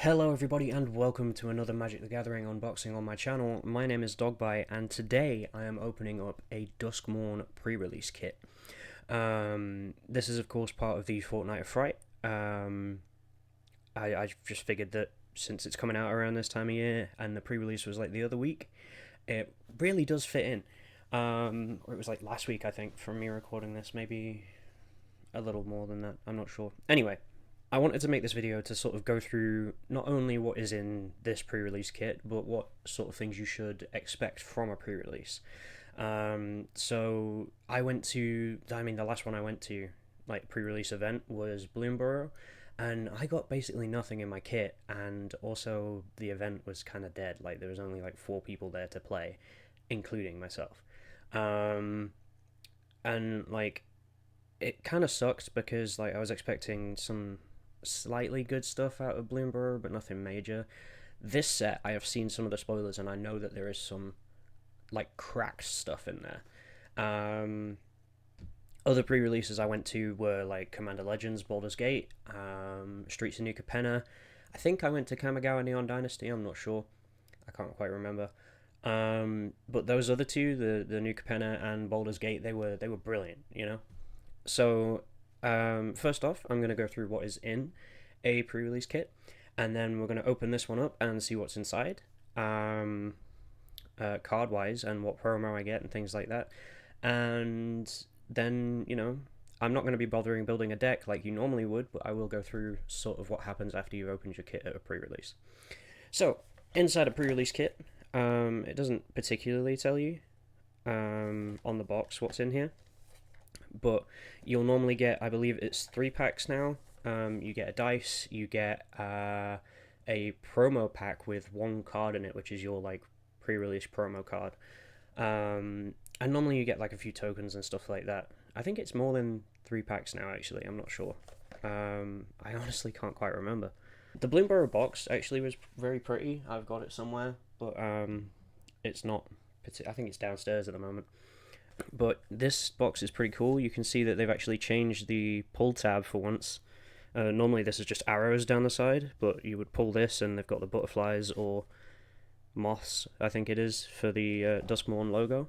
Hello everybody and welcome to another Magic the Gathering unboxing on my channel. My name is Dogbite and today I am opening up a Duskmourn pre-release kit. This is of course part of the Fortnight of Fright. I just figured that since it's coming out around this time of year and the pre-release was like the other week, it really does fit in. Or it was like last week I think from me recording this, maybe a little more than that, I'm not sure. Anyway, I wanted to make this video to sort of go through not only what is in this pre-release kit, but what sort of things you should expect from a pre-release. So I went to, the last one I went to, like pre-release event was Bloomburrow, and I got basically nothing in my kit, and also the event was kind of dead. Like there was only like 4 people there to play, including myself. And like it kind of sucked because like I was expecting some slightly good stuff out of Bloomburrow, but nothing major. This set, I have seen some of the spoilers, and I know that there is some like cracked stuff in there. Other pre-releases I went to were like Commander Legends, Baldur's Gate, Streets of New Capenna. I think I went to Kamigawa Neon Dynasty. I'm not sure. I can't quite remember. But those other two, the New Capenna and Baldur's Gate, they were brilliant. So first off, I'm going to go through what is in a pre-release kit, and then we're going to open this one up and see what's inside, card-wise, and what promo I get and things like that. And then, I'm not going to be bothering building a deck like you normally would, but I will go through sort of what happens after you've opened your kit at a pre-release. So, inside a pre-release kit, it doesn't particularly tell you on the box what's in here, but you'll normally get, I believe it's 3 packs now. You get a dice, you get a promo pack with 1 card in it, which is your like pre-release promo card. And normally you get like a few tokens and stuff like that. I think it's more than 3 packs now, actually. I'm not sure. I honestly can't quite remember. The Bloomburrow box actually was very pretty. I've got it somewhere, but it's not. I think it's downstairs at the moment. But this box is pretty cool. You can see that they've actually changed the pull tab for once. Normally this is just arrows down the side, but you would pull this and they've got the butterflies or moths, I think it is, for the Duskmourn logo.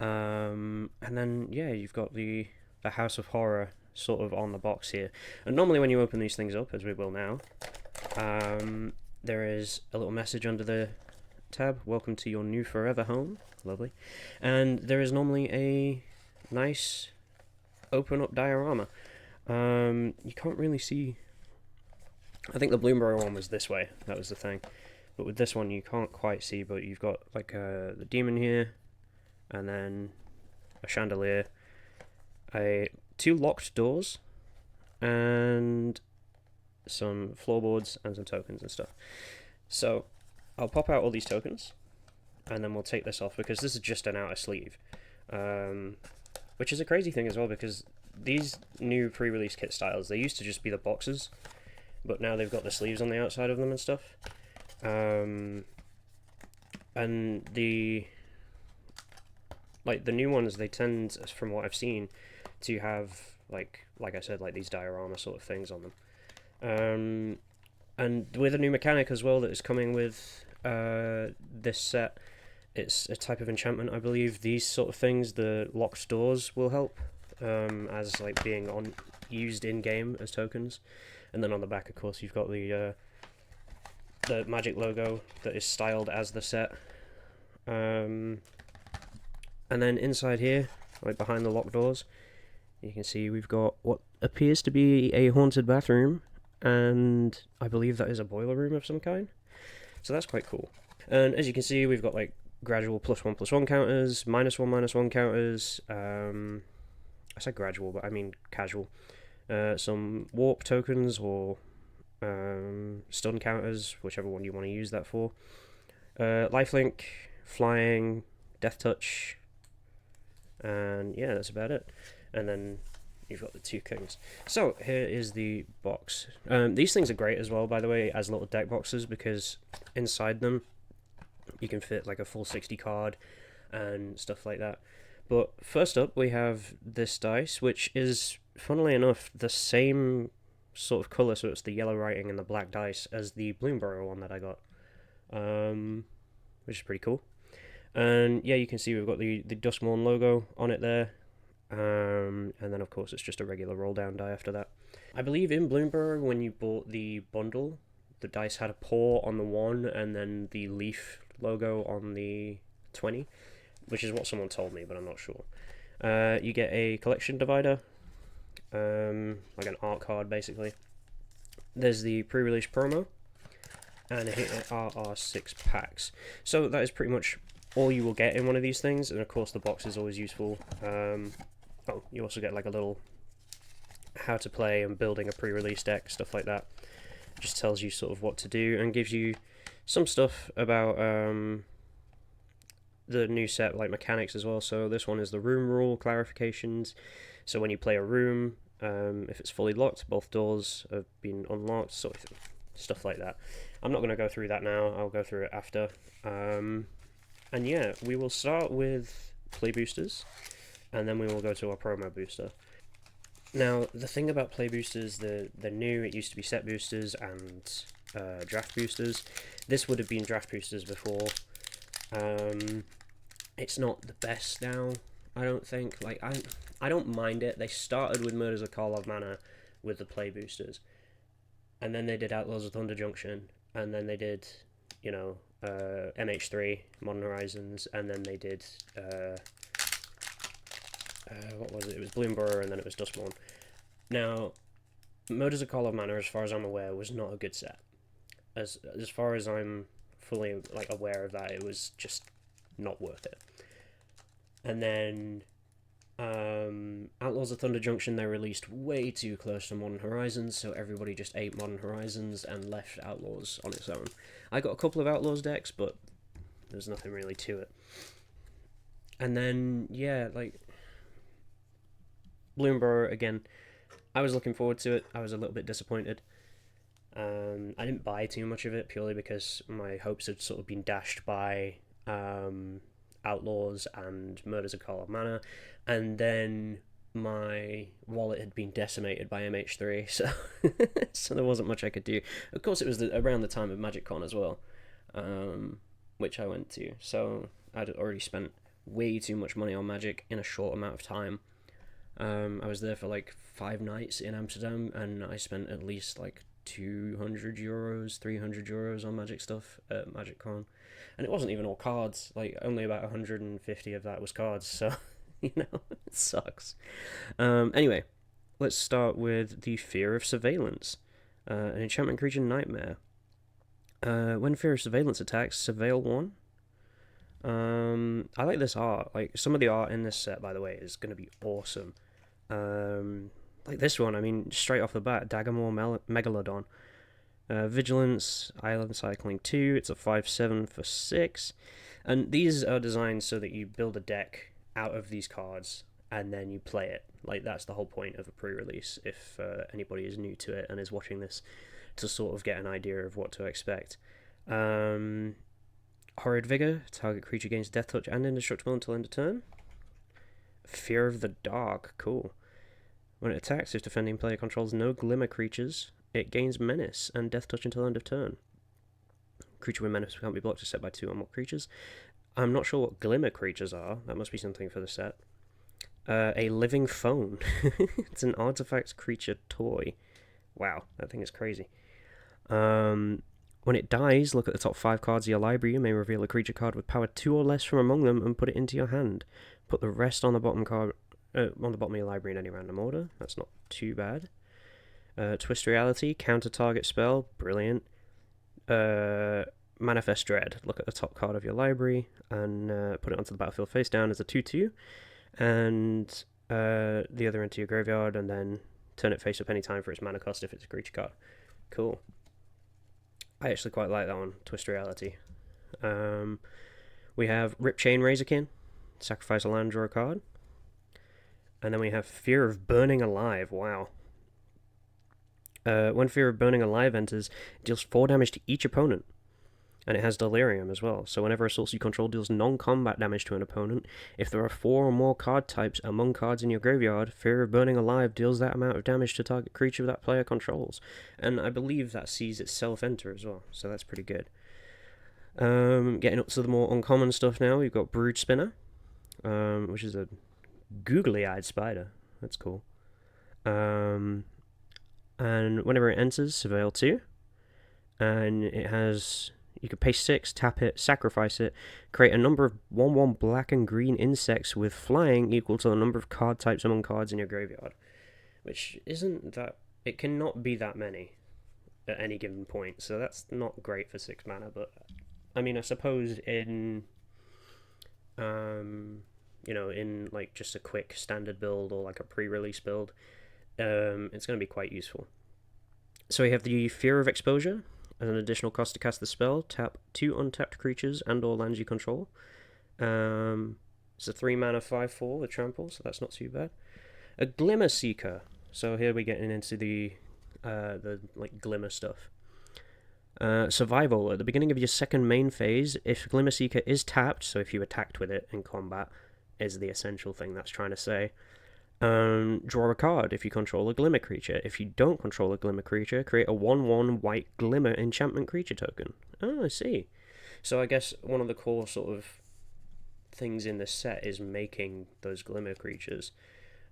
And then, yeah, you've got the House of Horror sort of on the box here. And normally when you open these things up, as we will now, there is a little message under the tab: welcome to your new forever home. Lovely. And there is normally a nice open up diorama. You can't really see. I think the Bloomburrow one was this way, that was the thing, but with this one you can't quite see, but you've got like the demon here, and then a chandelier, 2 locked doors, and some floorboards and some tokens and stuff. So I'll pop out all these tokens, and then we'll take this off because this is just an outer sleeve, which is a crazy thing as well, because these new pre-release kit styles, they used to just be the boxes, but now they've got the sleeves on the outside of them and stuff. And the new ones, they tend, from what I've seen, to have like I said, like these diorama sort of things on them. And with a new mechanic as well that is coming with this set, it's a type of enchantment, I believe. These sort of things, the locked doors, will help as like being used in game as tokens. And then on the back, of course, you've got the Magic logo that is styled as the set. And then inside here, like behind the locked doors, you can see we've got what appears to be a haunted bathroom, and I believe that is a boiler room of some kind. So that's quite cool. And as you can see, we've got like gradual +1/+1 counters, -1/-1 counters. I said gradual, but I mean casual. Some warp tokens or stun counters, whichever one you want to use that for. Lifelink, flying, death touch, and yeah, that's about it. And then you've got the 2 kings. So here is the box. These things are great as well, by the way, as little deck boxes, because inside them you can fit like a full 60 card and stuff like that. But first up we have this dice, which is, funnily enough, the same sort of colour, so it's the yellow writing and the black dice, as the Bloomburrow one that I got, which is pretty cool. And yeah, you can see we've got the Duskmourn logo on it there, and then of course it's just a regular roll down die after that. I believe in Bloomburrow, when you bought the bundle, the dice had a paw on the 1 and then the leaf logo on the 20, which is what someone told me, but I'm not sure. You get a collection divider, like an art card basically. There's the pre-release promo, and a RR6 packs. So that is pretty much all you will get in one of these things, and of course the box is always useful. Oh, you also get like a little how to play and building a pre-release deck, stuff like that. It just tells you sort of what to do and gives you some stuff about the new set, like mechanics as well. So this one is the room rule clarifications. So when you play a room, if it's fully locked, both doors have been unlocked, sort of stuff like that. I'm not going to go through that now, I'll go through it after. And yeah, we will start with play boosters, and then we will go to our promo booster. Now, the thing about play boosters, they're new. It used to be set boosters and draft boosters. This would have been draft boosters before. It's not the best now, I don't think. Like, I don't mind it. They started with Murders of Karlov Manor with the play boosters, and then they did Outlaws of Thunder Junction, and then they did, you know, MH3, Modern Horizons, and then they did, what was it? It was Bloomburrow, and then it was Duskmourn. Now, Murders of Karlov Manor, as far as I'm aware, was not a good set. As far as I'm fully like aware of that, it was just not worth it. And then Outlaws of Thunder Junction, they released way too close to Modern Horizons, so everybody just ate Modern Horizons and left Outlaws on its own. I got a couple of Outlaws decks, but there's nothing really to it. And then, yeah, like, Bloomburrow, again, I was looking forward to it. I was a little bit disappointed. I didn't buy too much of it, purely because my hopes had sort of been dashed by Outlaws and Murders of Karlov Manor, and then my wallet had been decimated by MH3, so so there wasn't much I could do. Of course, it was around the time of MagicCon as well, which I went to, so I'd already spent way too much money on Magic in a short amount of time. I was there for like 5 nights in Amsterdam, and I spent at least like €200, €300 on Magic stuff at MagicCon. And it wasn't even all cards, like only about 150 of that was cards, so, you know, it sucks. Anyway, let's start with the Fear of Surveillance, an enchantment creature nightmare. When Fear of Surveillance attacks, surveil 1. I like this art. Like, some of the art in this set, by the way, is going to be awesome. Like this one, I mean, straight off the bat, Daggermore Megalodon. Vigilance, Island Cycling 2, it's a 5/7 for 6. And these are designed so that you build a deck out of these cards, and then you play it. Like, that's the whole point of a pre-release, if anybody is new to it and is watching this, to sort of get an idea of what to expect. Horrid Vigor, target creature gains Death Touch and Indestructible until end of turn. Fear of the Dark, cool. When it attacks, if defending player controls no Glimmer creatures, it gains Menace and Death Touch until end of turn. Creature with Menace can't be blocked except by 2 or more creatures. I'm not sure what Glimmer creatures are. That must be something for the set. A Living Phone. It's an artifact creature toy. Wow, that thing is crazy. When it dies, look at the top 5 cards of your library. You may reveal a creature card with power 2 or less from among them and put it into your hand. Put the rest on the bottom card, on the bottom of your library in any random order. That's not too bad. Twist Reality, counter target spell, brilliant. Manifest Dread, look at the top card of your library and put it onto the battlefield face down as a 2/2, and the other into your graveyard, and then turn it face up any time for its mana cost if it's a creature card. Cool. I actually quite like that one, Twist Reality. We have Rip Chain Razorkin, sacrifice a land, draw a card. And then we have Fear of Burning Alive, wow. When Fear of Burning Alive enters, it deals 4 damage to each opponent. and it has Delirium as well. So whenever a source you control deals non-combat damage to an opponent, if there are 4 or more card types among cards in your graveyard, Fear of Burning Alive deals that amount of damage to target creature that player controls. And I believe that sees itself enter as well, so that's pretty good. Getting up to the more uncommon stuff now, we've got Brood Spinner, which is a googly-eyed spider. That's cool. And whenever it enters, Surveil 2. And it has, you can pay 6, tap it, sacrifice it, create a number of 1/1 black and green insects with flying equal to the number of card types among cards in your graveyard. Which isn't that, it cannot be that many at any given point, so that's not great for 6 mana, but I mean, I suppose in, in like just a quick standard build or like a pre-release build, it's going to be quite useful. So we have the Fear of Exposure. As an additional cost to cast the spell, tap 2 untapped creatures and or lands you control. It's a 3 mana 5/4 with trample, so that's not too bad. A Glimmer Seeker. So here we're getting into the like glimmer stuff. Survival. At the beginning of your second main phase, if Glimmer Seeker is tapped, so if you attacked with it in combat, is the essential thing that's trying to say. Draw a card if you control a Glimmer creature. If you don't control a Glimmer creature, create a 1/1 white Glimmer enchantment creature token. Oh, I see. So I guess one of the core sort of things in this set is making those Glimmer creatures.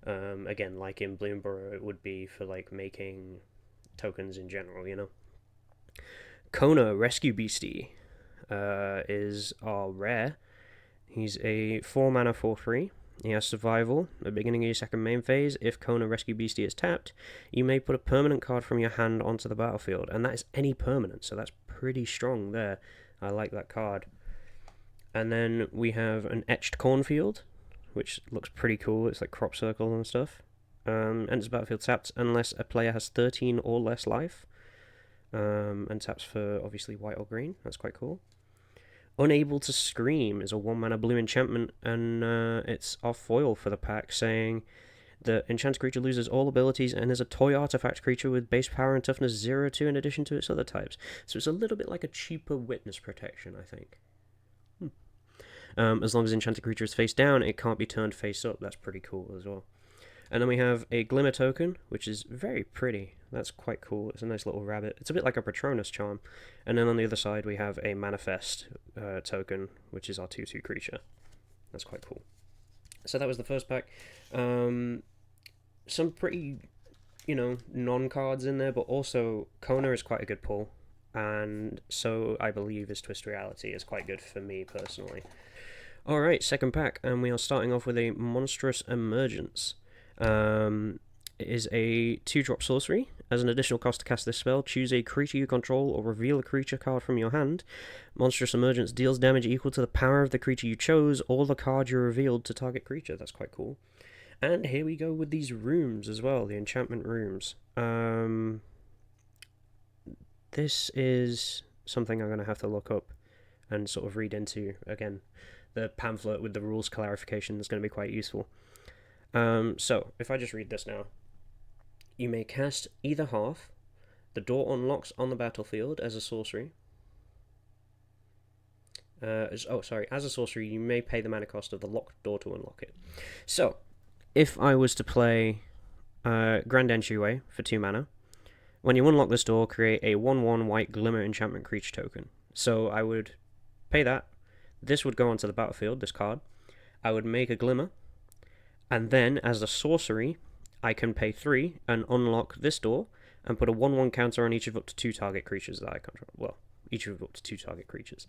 Again, like in Bloomburrow, it would be for like making tokens in general, you know. Kona, Rescue Beastie, is our rare. He's a 4 mana 4/3. He has Survival. At the beginning of your second main phase, if Kona Rescue Beastie is tapped, you may put a permanent card from your hand onto the battlefield, and that is any permanent, so that's pretty strong there. I like that card. And then we have an Etched Cornfield, which looks pretty cool. It's like crop circle and stuff. Enters the battlefield tapped unless a player has 13 or less life. And taps for obviously white or green. That's quite cool. Unable to Scream is a 1 mana blue enchantment, and it's our foil for the pack, saying the enchanted creature loses all abilities and is a toy artifact creature with base power and toughness 0/2 in addition to its other types. So it's a little bit like a cheaper Witness Protection, I think. As long as enchanted creature is face down, it can't be turned face up. That's pretty cool as well. And then we have a Glimmer token, which is very pretty. That's quite cool. It's a nice little rabbit. It's a bit like a Patronus charm. And then on the other side, we have a Manifest token, which is our 2/2 creature. That's quite cool. So that was the first pack. Some pretty, non-cards in there, but also Kona is quite a good pull. And so I believe is Twist Reality is quite good for me personally. Alright, second pack. And we are starting off with a Monstrous Emergence. It is a 2-drop sorcery. As an additional cost to cast this spell, choose a creature you control or reveal a creature card from your hand. Monstrous Emergence deals damage equal to the power of the creature you chose or the card you revealed to target creature. That's quite cool. And here we go with these rooms as well, the enchantment rooms. This is something I'm going to have to look up and sort of read into. Again, the pamphlet with the rules clarification is going to be quite useful. So, if I just read this now. You may cast either half. The door unlocks on the battlefield as a sorcery. As a sorcery, you may pay the mana cost of the locked door to unlock it. So, if I was to play Grand Entryway for 2 mana, when you unlock this door, create a 1/1 white Glimmer enchantment creature token. So, I would pay that. This would go onto the battlefield, this card. I would make a Glimmer. And then, as a sorcery, I can pay 3 and unlock this door and put a 1/1 counter on each of up to 2 target creatures that I control. Well, each of up to 2 target creatures.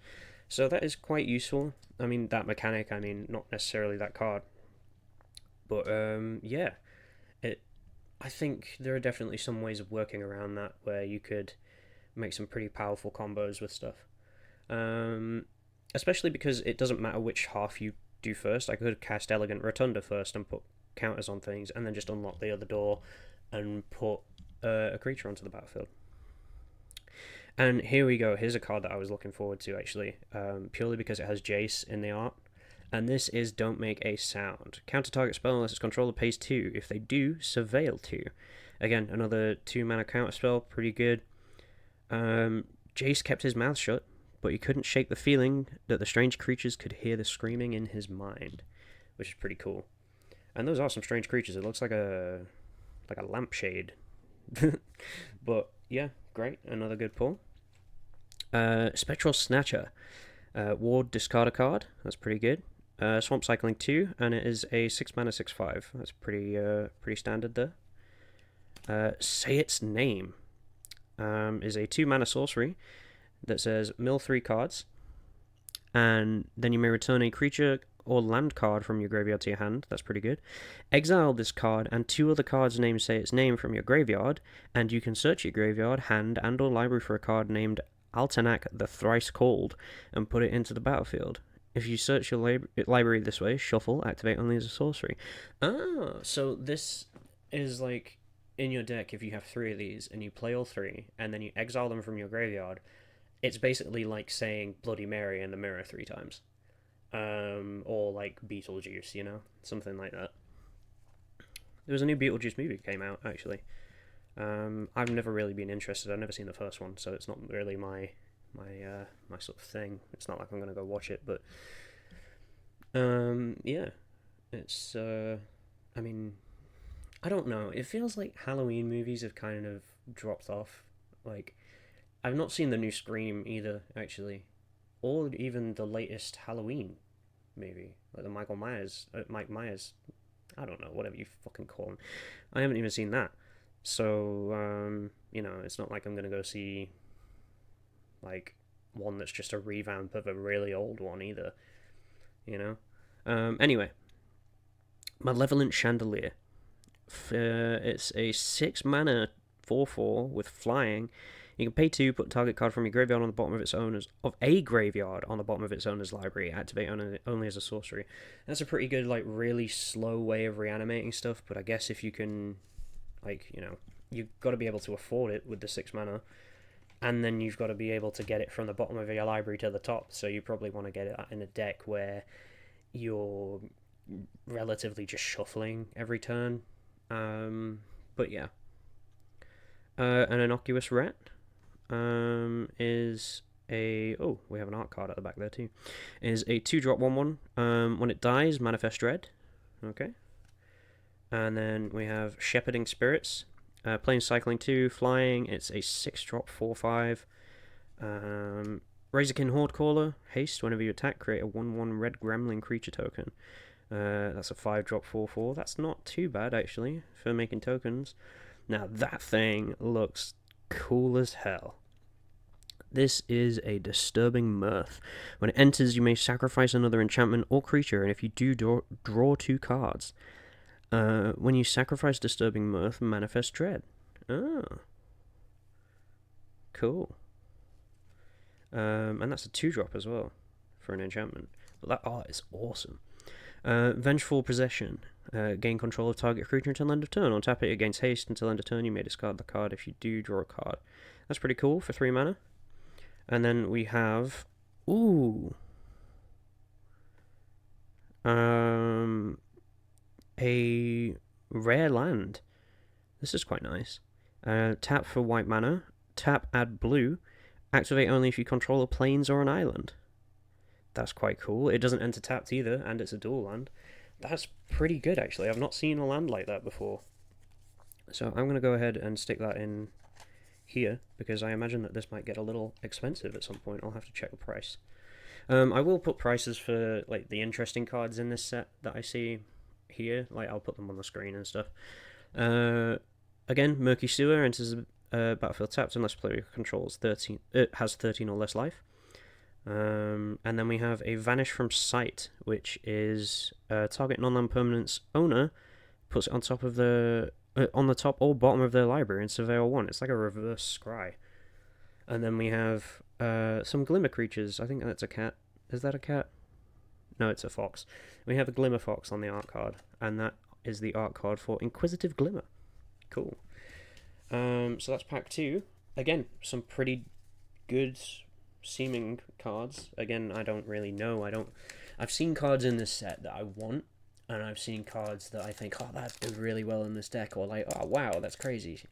So that is quite useful. I mean, that mechanic, not necessarily that card. But, yeah. I think there are definitely some ways of working around that where you could make some pretty powerful combos with stuff. Especially because it doesn't matter which half you do first. I could cast Elegant Rotunda first and put counters on things, and then just unlock the other door and put a creature onto the battlefield. And here we go. Here's a card that I was looking forward to, actually, purely because it has Jace in the art. And this is Don't Make a Sound. Counter target spell unless its controller pays 2. If they do, Surveil 2. Again, another 2 mana counter spell, pretty good. Jace kept his mouth shut. but he couldn't shake the feeling that the strange creatures could hear the screaming in his mind, which is pretty cool. And those are some strange creatures. It looks like a lampshade. But yeah, great. Another good pull. Spectral Snatcher. Ward, discard a card. That's pretty good. Swamp Cycling 2, and it is a 6 mana 6/5. That's pretty standard there. Say Its Name is a 2 mana sorcery that says mill 3 cards, and then you may return a creature or land card from your graveyard to your hand. That's pretty good. Exile this card and 2 other cards named Say Its Name from your graveyard, and you can search your graveyard, hand, and or library for a card named Altanak the Thrice Called and put it into the battlefield. If you search your library this way, shuffle, activate only as a sorcery. Ah, so this is like in your deck if you have 3 of these and you play all 3 and then you exile them from your graveyard. It's basically like saying Bloody Mary in the mirror 3 times. Or like Beetlejuice, you know? Something like that. There was a new Beetlejuice movie that came out, actually. I've never really been interested. I've never seen the first one, so it's not really my sort of thing. It's not like I'm gonna go watch it, but yeah, it's I mean, I don't know. It feels like Halloween movies have kind of dropped off. Like, I've not seen the new Scream either, actually, or even the latest Halloween movie, like the Mike Myers. I don't know, whatever you fucking call him. I haven't even seen that. So, you know, it's not like I'm gonna go see like one that's just a revamp of a really old one either, you know. Anyway, Malevolent Chandelier. It's a 6 mana 4/4 with flying. You can pay 2, put target card from your graveyard on the bottom of its owner's graveyard on the bottom of its owner's library. Activate only as a sorcery. That's a pretty good, like, really slow way of reanimating stuff. But I guess if you can, like, you know, you've got to be able to afford it with the 6 mana, and then you've got to be able to get it from the bottom of your library to the top. So you probably want to get it in a deck where you're relatively just shuffling every turn. But yeah, an Innocuous Rat is a we have an art card at the back there too. Is a 2-drop 1/1. When it dies, Manifest Dread. Okay. And then we have Shepherding Spirits. Plane Cycling 2, flying. It's a 6-drop 4/5. Razorkin Horde Caller. Haste. Whenever you attack, create a 1/1 red gremlin creature token. That's a 5-drop 4/4. That's not too bad, actually, for making tokens. Now, that thing looks cool as hell. This is a Disturbing Mirth. When it enters, you may sacrifice another enchantment or creature, and if you do, draw 2 cards. When you sacrifice Disturbing Mirth, Manifest Dread. Oh. Cool. And that's a 2-drop as well for an enchantment. But that art is awesome. Vengeful Possession. Gain control of target creature until end of turn. On tap it against haste until end of turn. You may discard the card if you do draw a card. That's pretty cool for 3 mana. And then we have... Ooh. A rare land. This is quite nice. Tap for white mana. Tap, add blue. Activate only if you control a plains or an island. That's quite cool. It doesn't enter tapped either, and it's a dual land. That's pretty good, actually. I've not seen a land like that before. So I'm going to go ahead and stick that in here, because I imagine that this might get a little expensive at some point. I'll have to check the price. I will put prices for like the interesting cards in this set that I see here. Like, I'll put them on the screen and stuff. Again, Murky Sewer enters battlefield tapped unless player controls 13. It has 13 or less life. And then we have a Vanish from Sight, which is target non-land permanent's owner puts it on top of on the top or bottom of their library in Surveyor 1. It's like a reverse scry. And then we have some Glimmer creatures. I think that's a cat. Is that a cat? No, it's a fox. We have a Glimmer Fox on the art card, and that is the art card for Inquisitive Glimmer. Cool. So that's pack 2. Again, some pretty good seeming cards. Again, I don't really know. I've seen cards in this set that I want, and I've seen cards that I think, oh, that did really well in this deck, or like, oh, wow, that's crazy.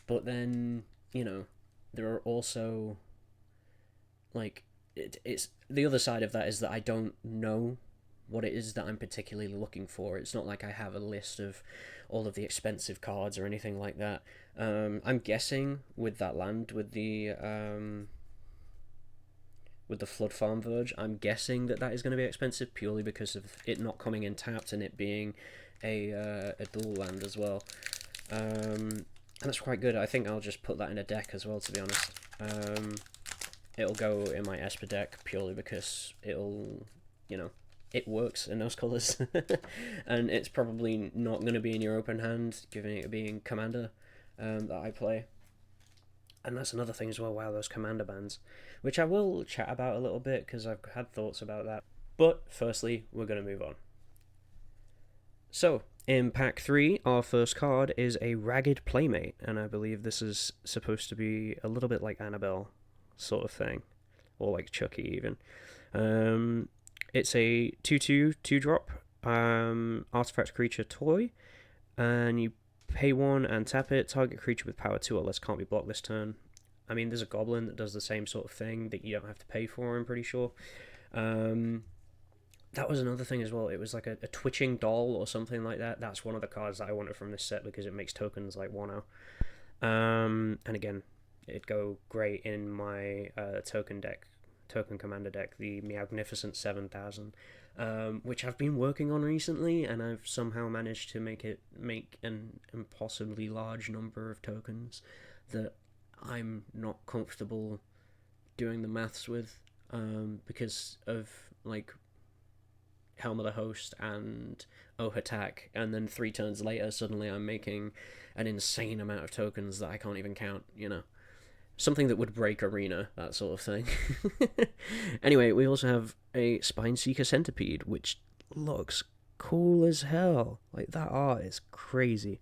But then, you know, there are also like it's the other side of that is that I don't know what it is that I'm particularly looking for. It's not like I have a list of all of the expensive cards or anything like that. I'm guessing with that land with the Flood Farm Verge, I'm guessing that that is going to be expensive purely because of it not coming in tapped and it being a dual land as well. And that's quite good. I think I'll just put that in a deck as well, to be honest. It'll go in my Esper deck purely because it'll, it works in those colours. And it's probably not going to be in your open hand, given it being Commander that I play. And that's another thing as well. Wow, those Commander bans, which I will chat about a little bit because I've had thoughts about that. But firstly, we're going to move on. So, in pack 3, our first card is a Ragged Playmate, and I believe this is supposed to be a little bit like Annabelle sort of thing, or like Chucky even. It's a 2/2 2-drop artifact creature toy, and you pay 1 and tap it. Target creature with power 2 or less can't be blocked this turn. I mean, there's a goblin that does the same sort of thing that you don't have to pay for, I'm pretty sure. That was another thing as well. It was like a twitching doll or something like that. That's one of the cards that I wanted from this set because it makes tokens like 1/0. And again, it'd go great in my token commander deck, the Magnificent 7000, which I've been working on recently, and I've somehow managed to make an impossibly large number of tokens that I'm not comfortable doing the maths with, because of like Helm of the Host and Attack, and then 3 turns later suddenly I'm making an insane amount of tokens that I can't even count, something that would break Arena, that sort of thing. Anyway, we also have a Spineseeker Centipede, which looks cool as hell. Like, that art is crazy.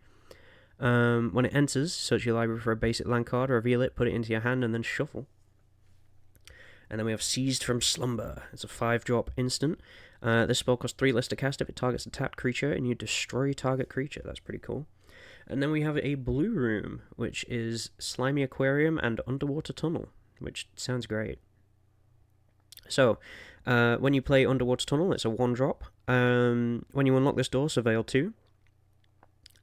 When it enters, search your library for a basic land card, reveal it, put it into your hand, and then shuffle. And then we have Seized from Slumber. It's a 5-drop instant. This spell costs 3 less to cast if it targets a tapped creature, and you destroy target creature. That's pretty cool. And then we have a blue room, which is Slimy Aquarium and Underwater Tunnel, which sounds great. So, when you play Underwater Tunnel, it's a 1-drop. When you unlock this door, surveil 2.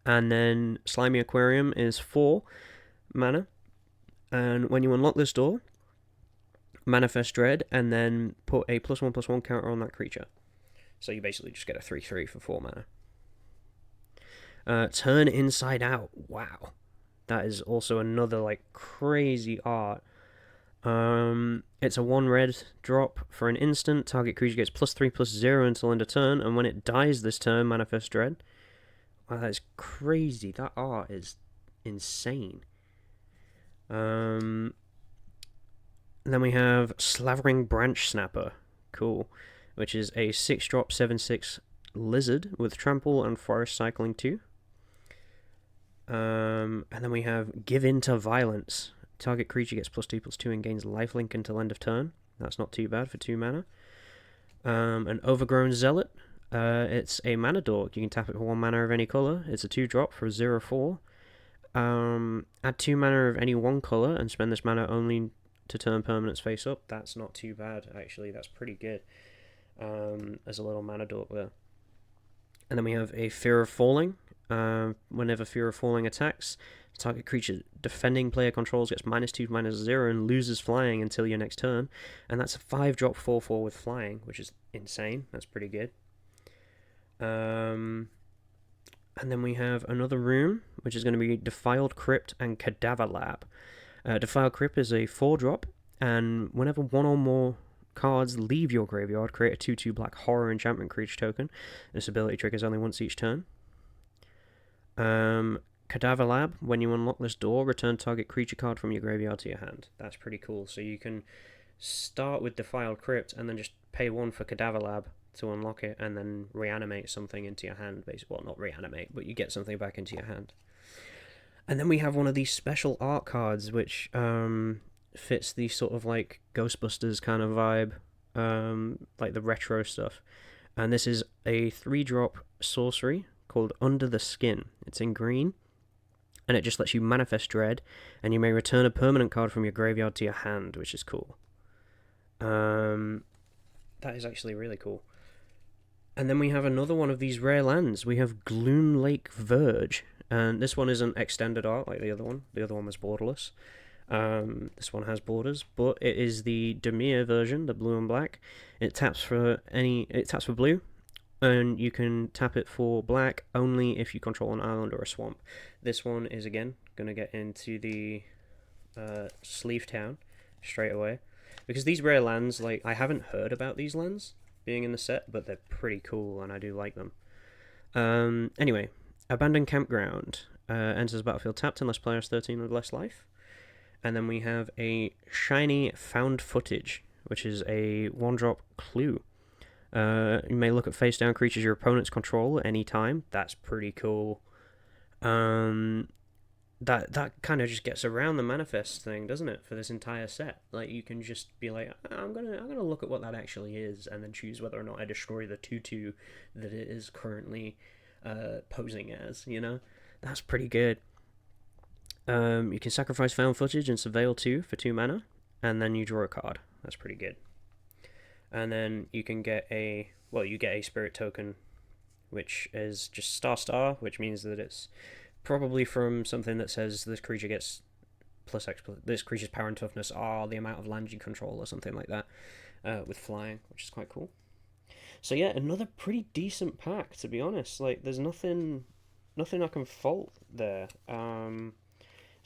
And then Slimy Aquarium is 4 mana. And when you unlock this door, manifest Dread, and then put a +1/+1 counter on that creature. So you basically just get a 3/3 for 4 mana. Turn Inside Out. Wow. That is also another like crazy art. It's a 1 red drop for an instant. Target creature gets +3/+0 until end of turn, and when it dies this turn, manifest Dread. Wow, that is crazy. That art is insane. And then we have Slavering Branch Snapper. Cool. Which is a 6-drop 7/6 lizard with trample and forest cycling 2. And then we have Give In to Violence. Target creature gets +2/+2 and gains lifelink until end of turn. That's not too bad for 2 mana. An Overgrown Zealot. It's a mana dork. You can tap it for 1 mana of any colour. It's a 2-drop for 0/4. Add 2 mana of any 1 colour and spend this mana only to turn permanents face up. That's not too bad, actually. That's pretty good. As a little mana dork there. And then we have a Fear of Falling. Whenever Fear of Falling attacks, target creature defending player controls gets -2/-0 and loses flying until your next turn. And that's a 5-drop 4/4 with flying, which is insane. That's pretty good. And then we have another room, which is going to be Defiled Crypt and Cadaver Lab. Defiled Crypt is a 4-drop, and whenever 1 or more cards leave your graveyard, create a 2/2 black horror enchantment creature token. This ability triggers only once each turn. Cadaver Lab, when you unlock this door, return target creature card from your graveyard to your hand. That's pretty cool. So you can start with Defiled Crypt and then just pay 1 for Cadaver Lab to unlock it and then reanimate something into your hand. Basically, well, not reanimate, but you get something back into your hand. And then we have one of these special art cards, which fits the sort of like Ghostbusters kind of vibe, like the retro stuff. And this is a 3-drop sorcery called Under the Skin. It's in green, and it just lets you manifest Dread, and you may return a permanent card from your graveyard to your hand, which is cool. Um, that is actually really cool. And then we have another one of these rare lands. We have Gloom Lake Verge. And this one isn't extended art like the other one. The other one was borderless. This one has borders, but it is the Demir version, the blue and black. It taps for blue, and you can tap it for black only if you control an island or a swamp. This one is again gonna get into the Sleeve Town straight away, because these rare lands, like, I haven't heard about these lands being in the set, but they're pretty cool and I do like them. Anyway, Abandoned Campground enters the battlefield tapped unless player has 13 or less life. And then we have a shiny found footage, which is a 1-drop clue. You may look at face down creatures your opponents control at any time. That's pretty cool. That kind of just gets around the manifest thing, doesn't it, for this entire set? Like, you can just be like, I'm gonna look at what that actually is, and then choose whether or not I destroy the 2/2 that it is currently posing as. That's pretty good. You can sacrifice found footage and surveil 2 for 2 mana, and then you draw a card. That's pretty good. And then you can get a spirit token, which is just star, which means that it's probably from something that says this creature gets plus X. This creature's power and toughness are the amount of land you control, or something like that, with flying, which is quite cool. So yeah, another pretty decent pack, to be honest. Like, there's nothing I can fault there.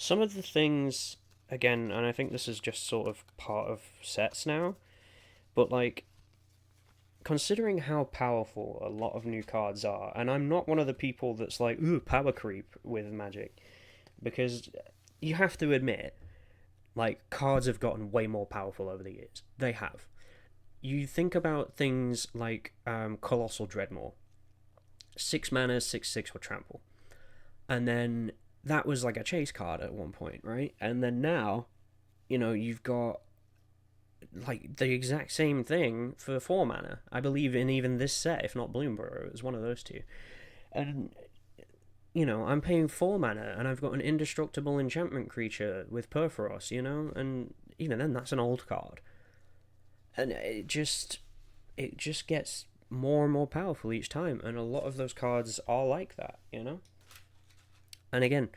Some of the things, again, and I think this is just sort of part of sets now, but like, considering how powerful a lot of new cards are, and I'm not one of the people that's like, ooh, power creep with Magic, because you have to admit, like, cards have gotten way more powerful over the years. They have. You think about things like Colossal Dreadmaw. 6 mana, 6/6 with trample. And then that was like a chase card at one point, right? And then now, you've got like the exact same thing for 4 mana. I believe in even this set, if not Bloomburrow, it was one of those two. And I'm paying 4 mana and I've got an indestructible enchantment creature with Perforos, and even then that's an old card. And it just gets more and more powerful each time, and a lot of those cards are like that. And again,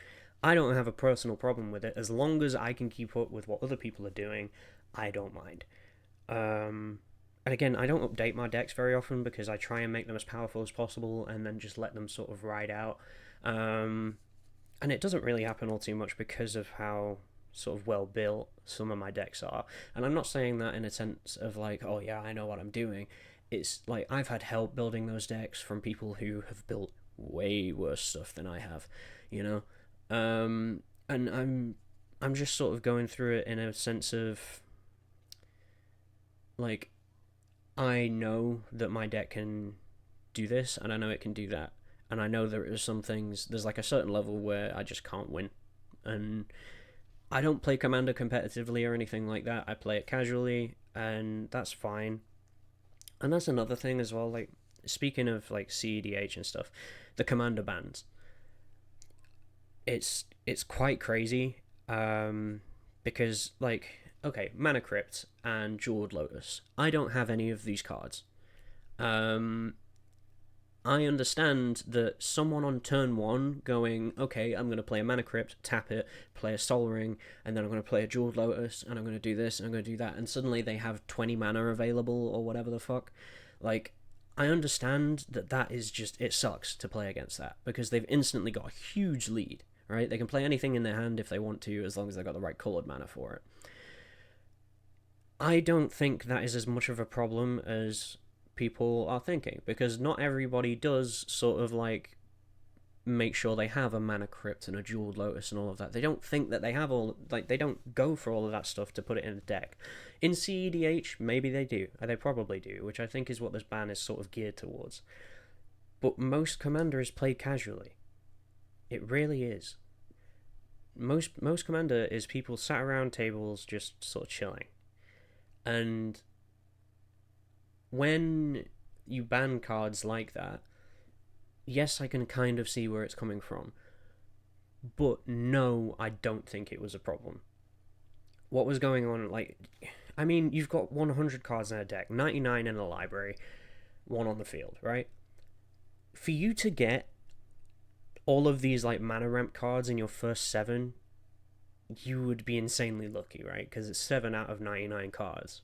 I don't have a personal problem with it. As long as I can keep up with what other people are doing, I don't mind. And again, I don't update my decks very often because I try and make them as powerful as possible and then just let them sort of ride out. And it doesn't really happen all too much because of how sort of well built some of my decks are. And I'm not saying that in a sense of like, oh yeah, I know what I'm doing. It's like I've had help building those decks from people who have built way worse stuff than I have, and I'm just sort of going through it in a sense of like, I know that my deck can do this and I know it can do that, and I know there are some things, there's like a certain level where I just can't win, and I don't play Commander competitively or anything like that. I play it casually, and that's fine. And that's another thing as well, like, speaking of like CEDH and stuff, the Commander bans, it's quite crazy, because like, okay, Mana Crypt and Jeweled Lotus, I don't have any of these cards. I understand that someone on turn 1 going, okay, I'm going to play a Mana Crypt, tap it, play a Sol Ring, and then I'm going to play a Jeweled Lotus, and I'm going to do this, and I'm going to do that, and suddenly they have 20 mana available, or whatever the fuck. Like, I understand that is just, it sucks to play against that, because they've instantly got a huge lead, right? They can play anything in their hand if they want to, as long as they've got the right coloured mana for it. I don't think that is as much of a problem as people are thinking, because not everybody does sort of like make sure they have a Mana Crypt and a Jeweled Lotus and all of that. They don't think that they have all, like, they don't go for all of that stuff to put it in a deck. In CEDH, maybe they do, they probably do, which I think is what this ban is sort of geared towards. But most Commander is played casually. It really is. Most Commander is people sat around tables just sort of chilling. And when you ban cards like that, yes, I can kind of see where it's coming from. But no, I don't think it was a problem. What was going on, like, I mean, you've got 100 cards in a deck, 99 in a library, one on the field, right? For you to get all of these like mana ramp cards in your first 7, you would be insanely lucky, right? Because it's 7 out of 99 cards.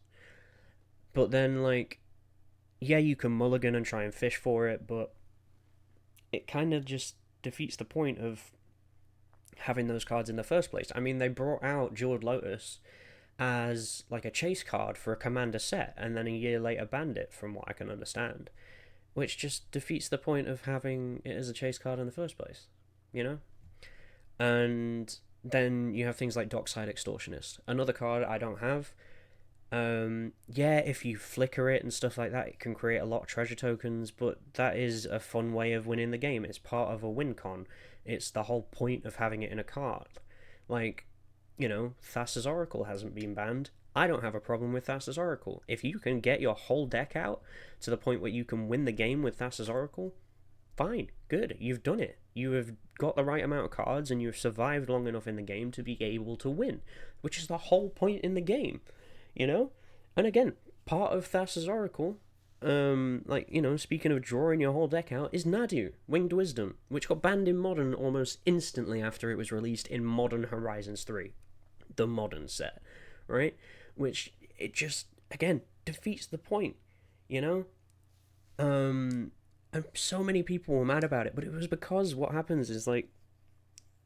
But then, like, yeah, you can mulligan and try and fish for it, but it kind of just defeats the point of having those cards in the first place. I mean, they brought out Jeweled Lotus as like a chase card for a commander set, and then a year later banned it, from what I can understand, which just defeats the point of having it as a chase card in the first place, you know? And then you have things like Dockside Extortionist, another card I don't have. Yeah, if you flicker it and stuff like that, it can create a lot of treasure tokens, but that is a fun way of winning the game. It's part of a win con. It's the whole point of having it in a card. Like, Thassa's Oracle hasn't been banned. I don't have a problem with Thassa's Oracle. If you can get your whole deck out to the point where you can win the game with Thassa's Oracle, fine, good, you've done it. You have got the right amount of cards and you've survived long enough in the game to be able to win, which is the whole point in the game, you know? And again, part of Thassa's Oracle, speaking of drawing your whole deck out, is Nadu, Winged Wisdom, which got banned in Modern almost instantly after it was released in Modern Horizons 3, the Modern set, right? Which, it just, again, defeats the point, you know? And so many people were mad about it, but it was because what happens is, like,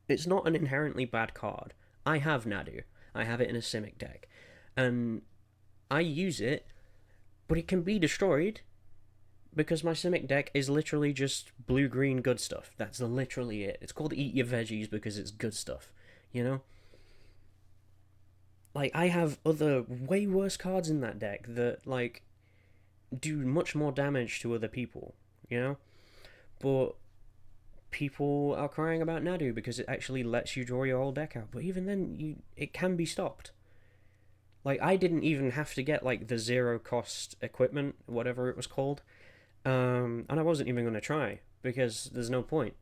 it's not an inherently bad card. I have Nadu. I have it in a Simic deck. And I use it, but it can be destroyed because my Simic deck is literally just blue-green good stuff. That's literally it. It's called Eat Your Veggies because it's good stuff, you know? Like, I have other way worse cards in that deck that, like, do much more damage to other people, you know? But people are crying about Nadu because it actually lets you draw your whole deck out. But even then, it can be stopped. Like, I didn't even have to get, like, the zero cost equipment, whatever it was called. And I wasn't even going to try because there's no point.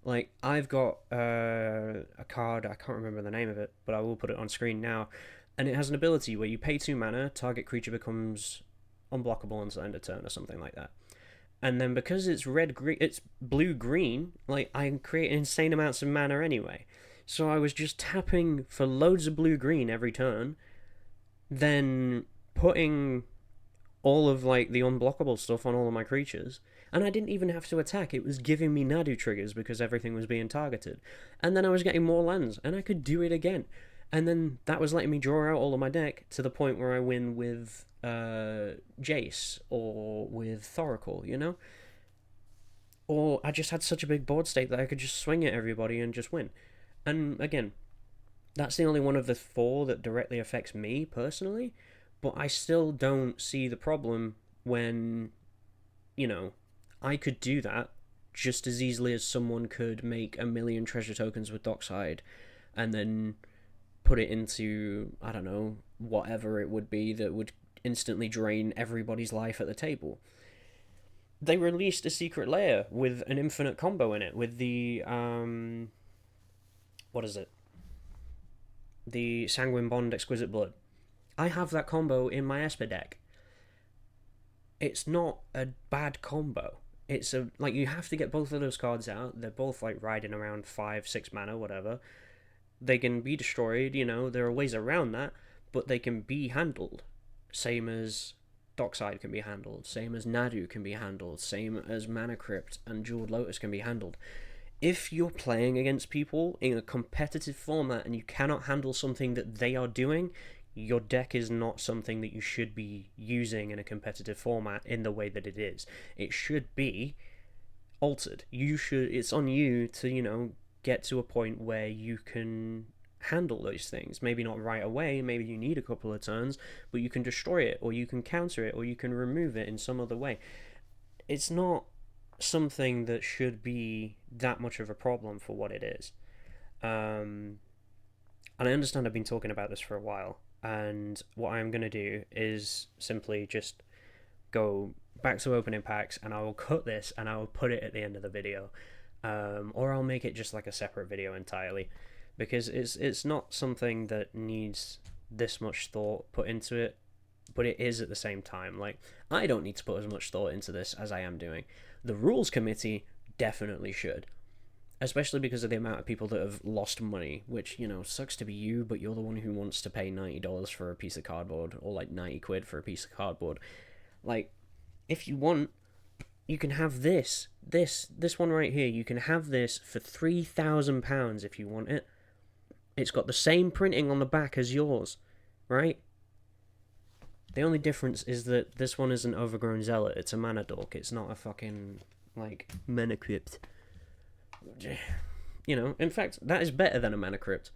Like, I've got a card, I can't remember the name of it, but I will put it on screen now. And it has an ability where you pay 2 mana, target creature becomes unblockable until end of turn or something like that. And then because it's it's blue green, like, I can create insane amounts of mana anyway. So I was just tapping for loads of blue green every turn, then putting all of, like, the unblockable stuff on all of my creatures, and I didn't even have to attack. It was giving me Nadu triggers because everything was being targeted. And then I was getting more lands, and I could do it again. And then that was letting me draw out all of my deck to the point where I win with Jace or with Thoracle, you know? Or I just had such a big board state that I could just swing at everybody and just win. And again, that's the only one of the 4 that directly affects me personally, but I still don't see the problem when, I could do that just as easily as someone could make 1,000,000 treasure tokens with Dockside and then put it into, I don't know, whatever it would be that would instantly drain everybody's life at the table. They released a secret layer with an infinite combo in it, with the, what is it? The Sanguine Bond Exquisite Blood. I have that combo in my Esper deck. It's not a bad combo. It's you have to get both of those cards out. They're both, like, riding around 5-6 mana, whatever. They can be destroyed, there are ways around that, but they can be handled. Same as Dockside can be handled, same as Nadu can be handled, same as Mana Crypt and Jeweled Lotus can be handled. If you're playing against people in a competitive format and you cannot handle something that they are doing, your deck is not something that you should be using in a competitive format in the way that it is. It should be altered. It's on you to, get to a point where you can handle those things. Maybe not right away, maybe you need a couple of turns, but you can destroy it, or you can counter it, or you can remove it in some other way. It's not something that should be that much of a problem for what it is. And I understand I've been talking about this for a while, and what I'm going to do is simply just go back to opening packs, and I will cut this and I will put it at the end of the video. Or I'll make it just like a separate video entirely, because it's not something that needs this much thought put into it. but it is at the same time. Like, I don't need to put as much thought into this as I am doing. The rules committee definitely should, especially because of the amount of people that have lost money, which, you know, sucks to be you, but you're the one who wants to pay $90 for a piece of cardboard, or like 90 quid for a piece of cardboard. Like, if you want, you can have this one right here. You can have this for £3,000 if you want it. It's got the same printing on the back as yours, right? The only difference is that this one is an overgrown zealot. It's a mana dork. It's not a fucking, like, mana crypt. You know, in fact, that is better than a mana crypt.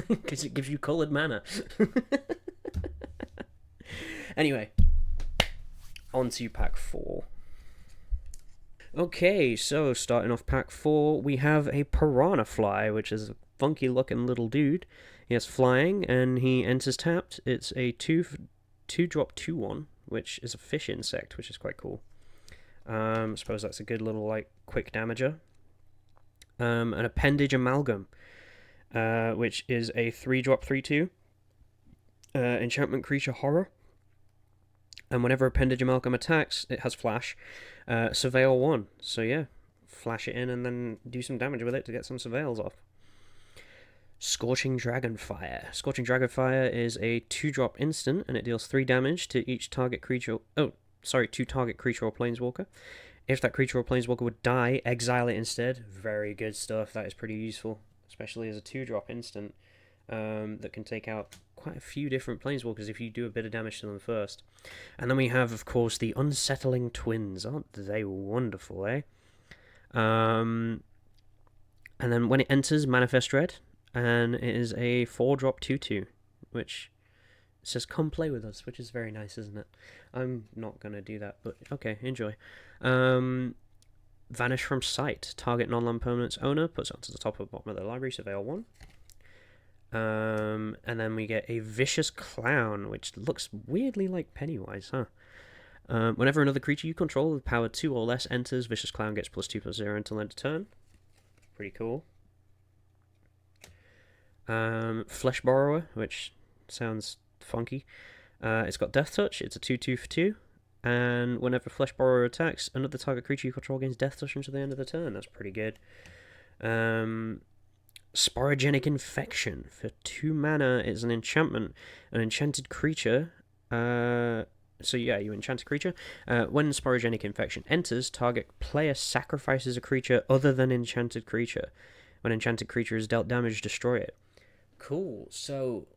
Because it gives you coloured mana. Anyway, on to pack 4. Okay, so starting off pack 4, we have a Piranha Fly, which is a funky looking little dude. He has flying, and he enters tapped. It's a 2-drop 2/1, which is a fish insect, which is quite cool. I suppose that's a good little, like, quick damager. An Appendage Amalgam, which is a 3-drop 3/2 enchantment creature horror. And whenever Appendage Amalgam attacks, it has flash. Surveil 1. So yeah, flash it in and then do some damage with it to get some surveils off. Scorching Dragonfire. Scorching Dragonfire is a 2-drop instant, and it deals 3 damage to each target creature. To target creature or planeswalker. If that creature or planeswalker would die, exile it instead. Very good stuff. That is pretty useful, especially as a 2-drop instant that can take out quite a few different planeswalkers if you do a bit of damage to them first. And then we have, of course, the Unsettling Twins. Aren't they wonderful, eh? And then when it enters, Manifest Dread, and it is a 4-drop 2/2, which says come play with us, which is very nice, isn't it? I'm not going to do that, but okay, enjoy. Vanish from Sight. Target non-land permanent's owner puts it onto the top or bottom of the library, surveil 1. And then we get a Vicious Clown, which looks weirdly like Pennywise, huh? Whenever another creature you control with power 2 or less enters, Vicious Clown gets +2/+0 until end of turn. Pretty cool. Flesh Borrower, which sounds funky. It's got Death Touch. It's a 2/2 for 2. And whenever Flesh Borrower attacks, another target creature you control gains Death Touch until the end of the turn. That's pretty good. Sporogenic Infection. For 2 mana, it's an enchantment. An enchanted creature. So yeah, you enchant a creature. When Sporogenic Infection enters, target player sacrifices a creature other than enchanted creature. When enchanted creature is dealt damage, destroy it. Cool. So